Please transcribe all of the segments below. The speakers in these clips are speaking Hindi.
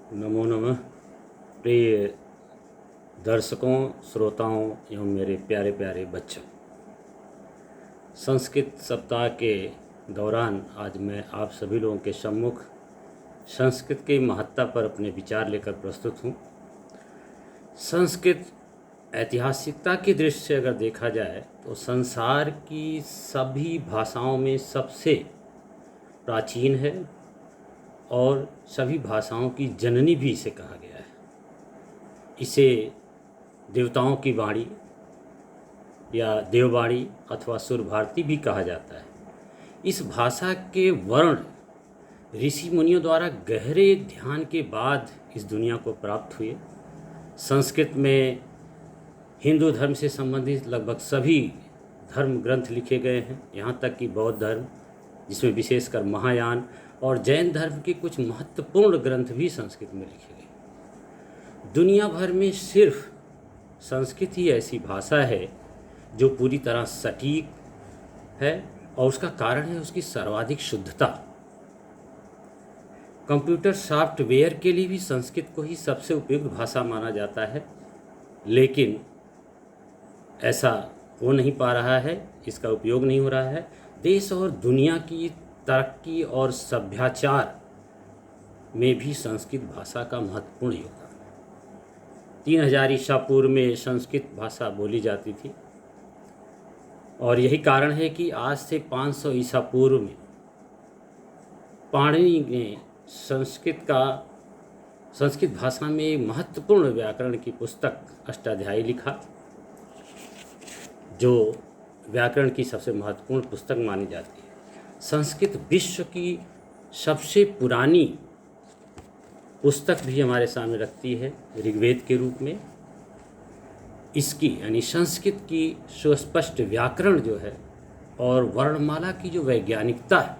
नमो नमः। प्रिय दर्शकों, श्रोताओं एवं मेरे प्यारे प्यारे बच्चों, संस्कृत सप्ताह के दौरान आज मैं आप सभी लोगों के सम्मुख संस्कृत की महत्ता पर अपने विचार लेकर प्रस्तुत हूँ। संस्कृत ऐतिहासिकता की दृष्टि से अगर देखा जाए तो संसार की सभी भाषाओं में सबसे प्राचीन है और सभी भाषाओं की जननी भी इसे कहा गया है। इसे देवताओं की वाणी या देववाणी अथवा सुर भारती भी कहा जाता है। इस भाषा के वर्ण ऋषि मुनियों द्वारा गहरे ध्यान के बाद इस दुनिया को प्राप्त हुए। संस्कृत में हिंदू धर्म से संबंधित लगभग सभी धर्म ग्रंथ लिखे गए हैं, यहाँ तक कि बौद्ध धर्म, जिसमें विशेषकर महायान, और जैन धर्म के कुछ महत्वपूर्ण ग्रंथ भी संस्कृत में लिखे गए। दुनिया भर में सिर्फ संस्कृत ही ऐसी भाषा है जो पूरी तरह सटीक है, और उसका कारण है उसकी सर्वाधिक शुद्धता। कंप्यूटर सॉफ्टवेयर के लिए भी संस्कृत को ही सबसे उपयुक्त भाषा माना जाता है, लेकिन ऐसा हो नहीं पा रहा है, इसका उपयोग नहीं हो रहा है। देश और दुनिया की तरक्की और सभ्याचार में भी संस्कृत भाषा का महत्वपूर्ण योगदान है। 3000 ईसा पूर्व में संस्कृत भाषा बोली जाती थी, और यही कारण है कि आज से 500 ईसा पूर्व में पाणिनि ने संस्कृत भाषा में एक महत्वपूर्ण व्याकरण की पुस्तक अष्टाध्यायी लिखा, जो व्याकरण की सबसे महत्वपूर्ण पुस्तक मानी जाती है। संस्कृत विश्व की सबसे पुरानी पुस्तक भी हमारे सामने रखती है ऋग्वेद के रूप में। इसकी यानी संस्कृत की सुस्पष्ट व्याकरण जो है और वर्णमाला की जो वैज्ञानिकता है,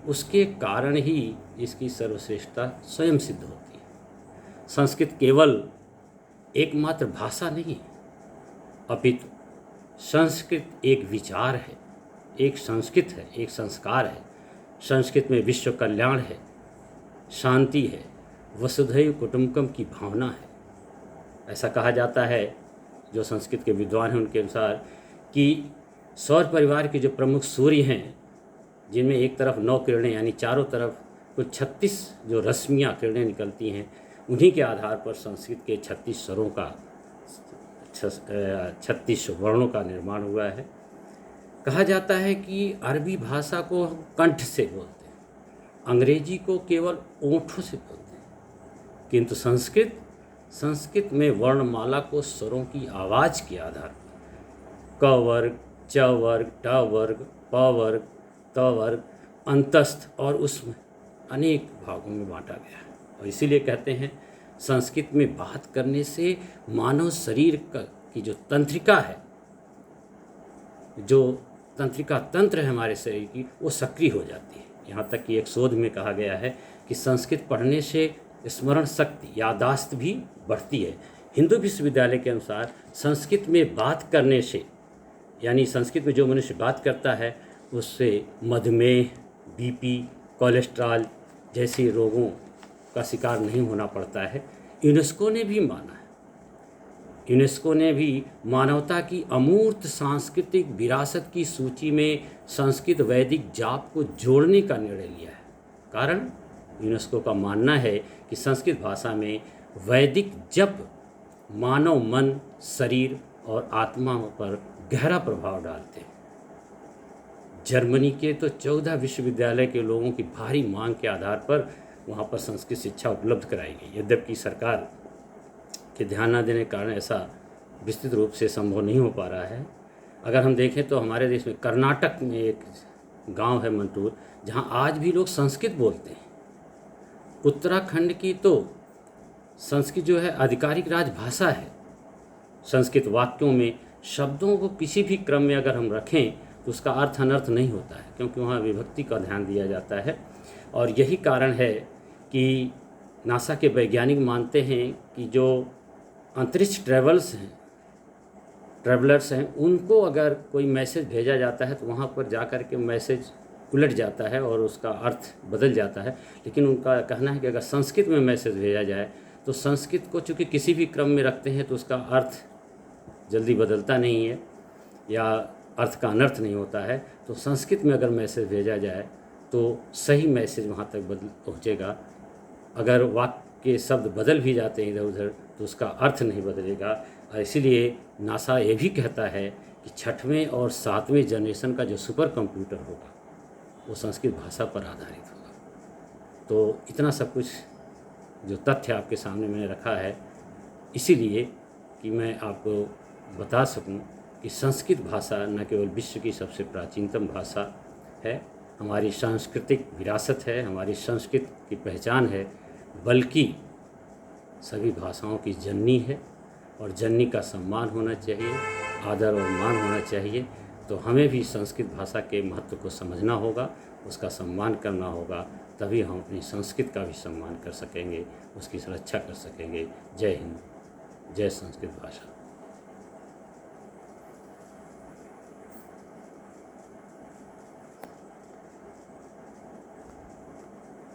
उसके कारण ही इसकी सर्वश्रेष्ठता स्वयं सिद्ध होती है। संस्कृत केवल एकमात्र भाषा नहीं, अपितु संस्कृत एक विचार है, एक संस्कृत है, एक संस्कार है। संस्कृत में विश्व कल्याण है, शांति है, वसुधैव कुटुंबकम की भावना है। ऐसा कहा जाता है, जो संस्कृत के विद्वान हैं उनके अनुसार, कि सौर परिवार के जो प्रमुख सूर्य हैं, जिनमें एक तरफ 9 किरणें यानी चारों तरफ कुछ 36 जो रश्मियाँ किरणें निकलती हैं, उन्हीं के आधार पर संस्कृत के 36 स्वरों का 36 वर्णों का निर्माण हुआ है। कहा जाता है कि अरबी भाषा को हम कंठ से बोलते हैं, अंग्रेजी को केवल ओंठों से बोलते हैं, किंतु संस्कृत में वर्णमाला को स्वरों की आवाज़ के आधार पर क वर्ग, च वर्ग, ट वर्ग, प वर्ग, त वर्ग, अंतस्थ और उसमें अनेक भागों में बांटा गया है। और इसीलिए कहते हैं संस्कृत में बात करने से मानव शरीर की जो तंत्रिका है, जो तंत्रिका तंत्र है हमारे शरीर की, वो सक्रिय हो जाती है। यहाँ तक कि एक शोध में कहा गया है कि संस्कृत पढ़ने से स्मरण शक्ति, यादाश्त भी बढ़ती है। हिंदू विश्वविद्यालय के अनुसार संस्कृत में बात करने से, यानी संस्कृत में जो मनुष्य बात करता है, उससे मधुमेह, बीपी, कोलेस्ट्रॉल जैसे रोगों का शिकार नहीं होना पड़ता है। यूनेस्को ने भी माना है, यूनेस्को ने भी मानवता की अमूर्त सांस्कृतिक विरासत की सूची में संस्कृत वैदिक जाप को जोड़ने का निर्णय लिया है। कारण यूनेस्को का मानना है कि संस्कृत भाषा में वैदिक जप मानव मन, शरीर और आत्मा पर गहरा प्रभाव डालते हैं। जर्मनी के तो 14 विश्वविद्यालय के लोगों की भारी मांग के आधार पर वहाँ पर संस्कृत शिक्षा उपलब्ध कराई गई। यद्यपि सरकार के ध्यान न देने के कारण ऐसा विस्तृत रूप से संभव नहीं हो पा रहा है। अगर हम देखें तो हमारे देश में कर्नाटक में एक गांव है मंटूर, जहां आज भी लोग संस्कृत बोलते हैं। उत्तराखंड की तो संस्कृत जो है आधिकारिक राजभाषा है। संस्कृत वाक्यों में शब्दों को किसी भी क्रम में अगर हम रखें तो उसका अर्थ अनर्थ नहीं होता है, क्योंकि वहाँ विभक्ति का ध्यान दिया जाता है। और यही कारण है कि नासा के वैज्ञानिक मानते हैं कि जो अंतरिक्ष ट्रैवलर्स हैं, उनको अगर कोई मैसेज भेजा जाता है तो वहाँ पर जा कर के मैसेज उलट जाता है और उसका अर्थ बदल जाता है। लेकिन उनका कहना है कि अगर संस्कृत में मैसेज भेजा जाए तो संस्कृत को चूँकि किसी भी क्रम में रखते हैं तो उसका अर्थ जल्दी बदलता नहीं है या अर्थ का अनर्थ नहीं होता है। तो संस्कृत में अगर मैसेज भेजा जाए तो सही मैसेज वहाँ तक पहुँचेगा। अगर वाक्य के शब्द बदल भी जाते हैं इधर उधर तो उसका अर्थ नहीं बदलेगा। और इसीलिए नासा ये भी कहता है कि 6वें और 7वें जनरेशन का जो सुपर कंप्यूटर होगा वो संस्कृत भाषा पर आधारित होगा। तो इतना सब कुछ जो तथ्य आपके सामने मैंने रखा है इसीलिए कि मैं आपको बता सकूं कि संस्कृत भाषा न केवल विश्व की सबसे प्राचीनतम भाषा है, हमारी सांस्कृतिक विरासत है, हमारी संस्कृत की पहचान है, बल्कि सभी भाषाओं की जननी है। और जननी का सम्मान होना चाहिए, आदर और मान होना चाहिए। तो हमें भी संस्कृत भाषा के महत्व को समझना होगा, उसका सम्मान करना होगा, तभी हम अपनी संस्कृत का भी सम्मान कर सकेंगे, उसकी सुरक्षा कर सकेंगे। जय हिंद, जय संस्कृत भाषा।